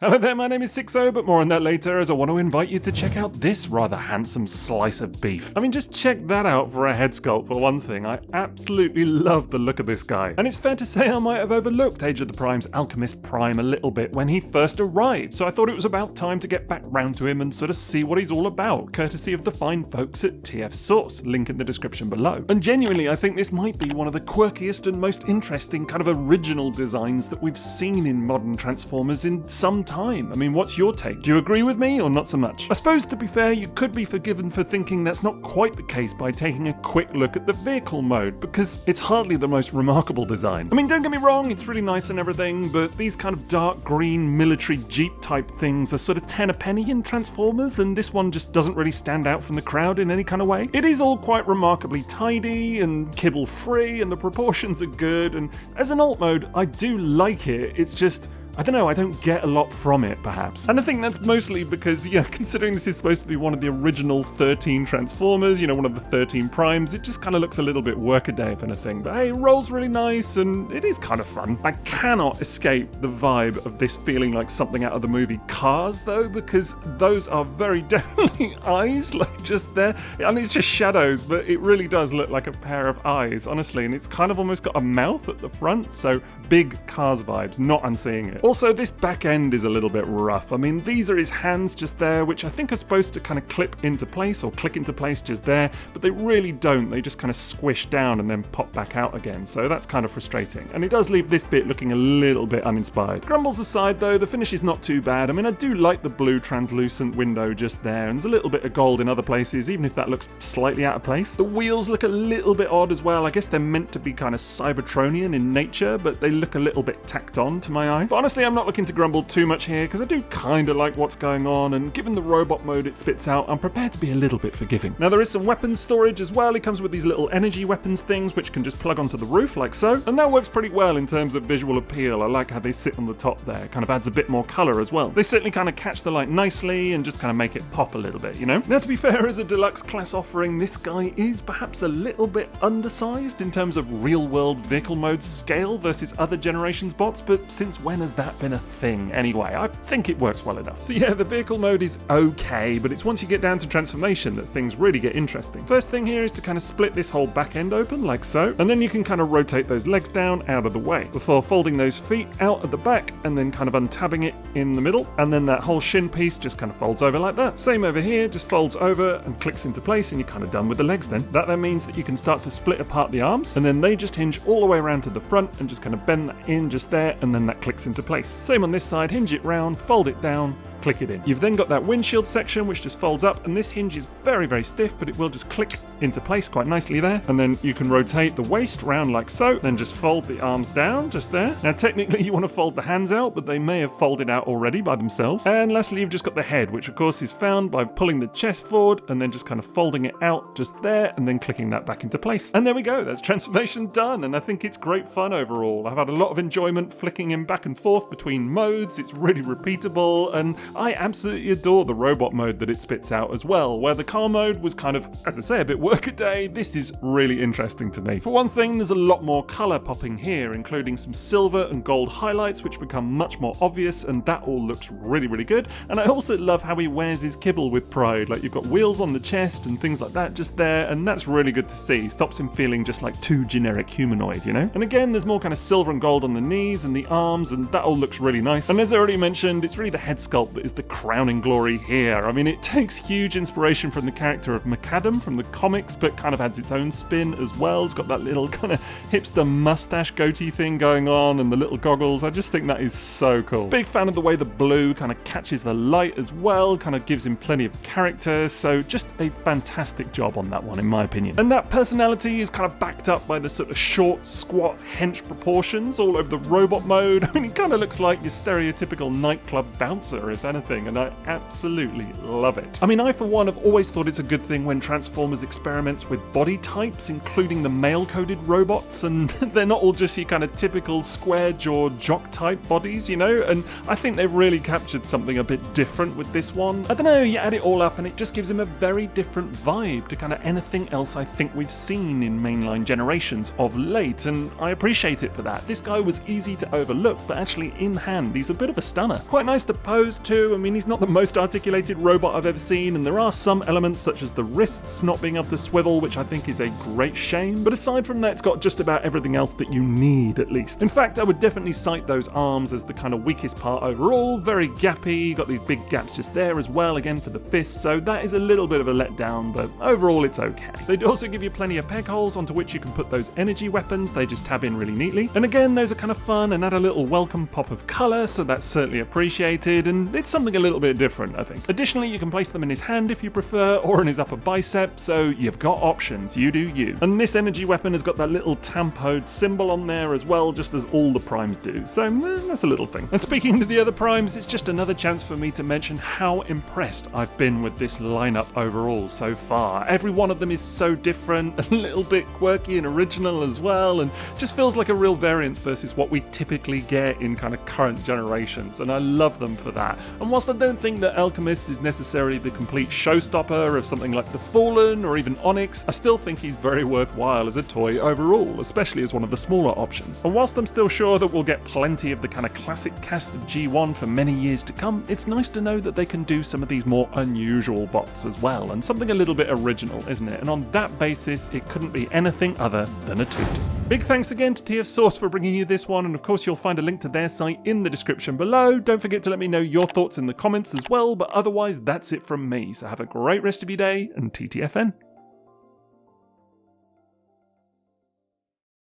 Hello there, my name is Sixo, but more on that later, as I want to invite you to check out this rather handsome slice of beef. I mean, just check that out for a head sculpt for one thing. I absolutely love the look of this guy. And it's fair to say I might have overlooked Age of the Primes Alchemist Prime a little bit when he first arrived, so I thought it was about time to get back round to him and sort of see what he's all about, courtesy of the fine folks at TF Source, link in the description below. And genuinely, I think this might be one of the quirkiest and most interesting kind of original designs that we've seen in modern Transformers in some time. I mean, what's your take? Do you agree with me or not so much? I suppose, to be fair, you could be forgiven for thinking that's not quite the case by taking a quick look at the vehicle mode, because it's hardly the most remarkable design. I mean, don't get me wrong, it's really nice and everything, but these kind of dark green military Jeep type things are sort of 10 a penny in Transformers, and this one just doesn't really stand out from the crowd in any kind of way. It is all quite remarkably tidy and kibble free, and the proportions are good, and as an alt mode, I do like it. It's just, I don't know, I don't get a lot from it, perhaps. And I think that's mostly because, considering this is supposed to be one of the original 13 Transformers, one of the 13 Primes, it just kind of looks a little bit workaday, if anything. But hey, it rolls really nice, and it is kind of fun. I cannot escape the vibe of this feeling like something out of the movie Cars, though, because those are very definitely eyes, like just there. I mean, it's just shadows, but it really does look like a pair of eyes, honestly, and it's kind of almost got a mouth at the front, so big Cars vibes, not unseeing it. Also, this back end is a little bit rough. I mean, these are his hands just there, which I think are supposed to kind of clip into place or click into place just there, but they really don't. They just kind of squish down and then pop back out again, so that's kind of frustrating. And it does leave this bit looking a little bit uninspired. Grumbles aside though, the finish is not too bad. I mean, I do like the blue translucent window just there, and there's a little bit of gold in other places, even if that looks slightly out of place. The wheels look a little bit odd as well. I guess they're meant to be kind of Cybertronian in nature, but they look a little bit tacked on to my eye. But honestly, I'm not looking to grumble too much here, because I do kind of like what's going on, and given the robot mode it spits out, I'm prepared to be a little bit forgiving. Now, there is some weapons storage as well. It comes with these little energy weapons things, which can just plug onto the roof like so, and that works pretty well in terms of visual appeal. I like how they sit on the top there. It kind of adds a bit more colour as well. They certainly kind of catch the light nicely and just kind of make it pop a little bit, Now, to be fair, as a deluxe class offering, this guy is perhaps a little bit undersized in terms of real-world vehicle mode scale versus other generations bots, but since when has that been a thing anyway? I think it works well enough. So yeah, the vehicle mode is okay, but it's once you get down to transformation that things really get interesting. First thing here is to kind of split this whole back end open like so, and then you can kind of rotate those legs down out of the way before folding those feet out at the back and then kind of untabbing it in the middle, and then that whole shin piece just kind of folds over like that. Same over here, just folds over and clicks into place, and you're kind of done with the legs then. That then means that you can start to split apart the arms, and then they just hinge all the way around to the front and just kind of bend that in just there, and then that clicks into place. Same on this side, hinge it round, fold it down, click it in. You've then got that windshield section which just folds up, and this hinge is very, very stiff, but it will just click into place quite nicely there. And then you can rotate the waist round like so, then just fold the arms down just there. Now technically you want to fold the hands out, but they may have folded out already by themselves. And lastly, you've just got the head, which of course is found by pulling the chest forward and then just kind of folding it out just there, and then clicking that back into place. And there we go, that's transformation done, and I think it's great fun overall. I've had a lot of enjoyment flicking him back and forth between modes. It's really repeatable, and I absolutely adore the robot mode that it spits out as well, where the car mode was kind of, as I say, a bit workaday. This is really interesting to me. For one thing, there's a lot more colour popping here, including some silver and gold highlights, which become much more obvious, and that all looks really, really good. And I also love how he wears his kibble with pride. Like, you've got wheels on the chest and things like that just there, and that's really good to see. Stops him feeling just like too generic humanoid, And again, there's more kind of silver and gold on the knees and the arms, and that all looks really nice. And as I already mentioned, it's really the head sculpt that is the crowning glory here. I mean, it takes huge inspiration from the character of McAdam from the comics, but kind of adds its own spin as well. It's got that little kind of hipster mustache goatee thing going on, and the little goggles. I just think that is so cool. Big fan of the way the blue kind of catches the light as well, kind of gives him plenty of character, so just a fantastic job on that one in my opinion. And that personality is kind of backed up by the sort of short, squat, hench proportions all over the robot mode. I mean, it kind of looks like your stereotypical nightclub bouncer, if anything, and I absolutely love it. I mean, I for one have always thought it's a good thing when Transformers experiments with body types, including the male-coded robots, and they're not all just your kind of typical square-jawed jock-type bodies, you know, and I think they've really captured something a bit different with this one. I don't know, you add it all up and it just gives him a very different vibe to kind of anything else I think we've seen in mainline generations of late, and I appreciate it for that. This guy was easy to overlook, but actually in hand he's a bit of a stunner. Quite nice to pose too. I mean, he's not the most articulated robot I've ever seen, and there are some elements such as the wrists not being able to swivel, which I think is a great shame, but aside from that, it's got just about everything else that you need, at least. In fact, I would definitely cite those arms as the kind of weakest part overall. Very gappy, got these big gaps just there as well, again for the fists, so that is a little bit of a letdown, but overall it's okay. They also give you plenty of peg holes onto which you can put those energy weapons. They just tab in really neatly, and again those are kind of fun and add a little welcome pop of colour, so that's certainly appreciated, and it's something a little bit different, I think. Additionally, you can place them in his hand if you prefer, or in his upper bicep, so you've got options, you do you. And this energy weapon has got that little tampoed symbol on there as well, just as all the primes do, so that's a little thing. And speaking to the other primes, it's just another chance for me to mention how impressed I've been with this lineup overall so far. Every one of them is so different, a little bit quirky and original as well, and just feels like a real variance versus what we typically get in kind of current generations, and I love them for that. And whilst I don't think that Alchemist is necessarily the complete showstopper of something like the Fallen or even Onyx, I still think he's very worthwhile as a toy overall, especially as one of the smaller options. And whilst I'm still sure that we'll get plenty of the kind of classic cast of G1 for many years to come, it's nice to know that they can do some of these more unusual bots as well, and something a little bit original, isn't it? And on that basis, it couldn't be anything other than a toot. Big thanks again to TF Source for bringing you this one, and of course you'll find a link to their site in the description below. Don't forget to let me know your thoughts in the comments as well, but otherwise that's it from me, so have a great rest of your day, and TTFN.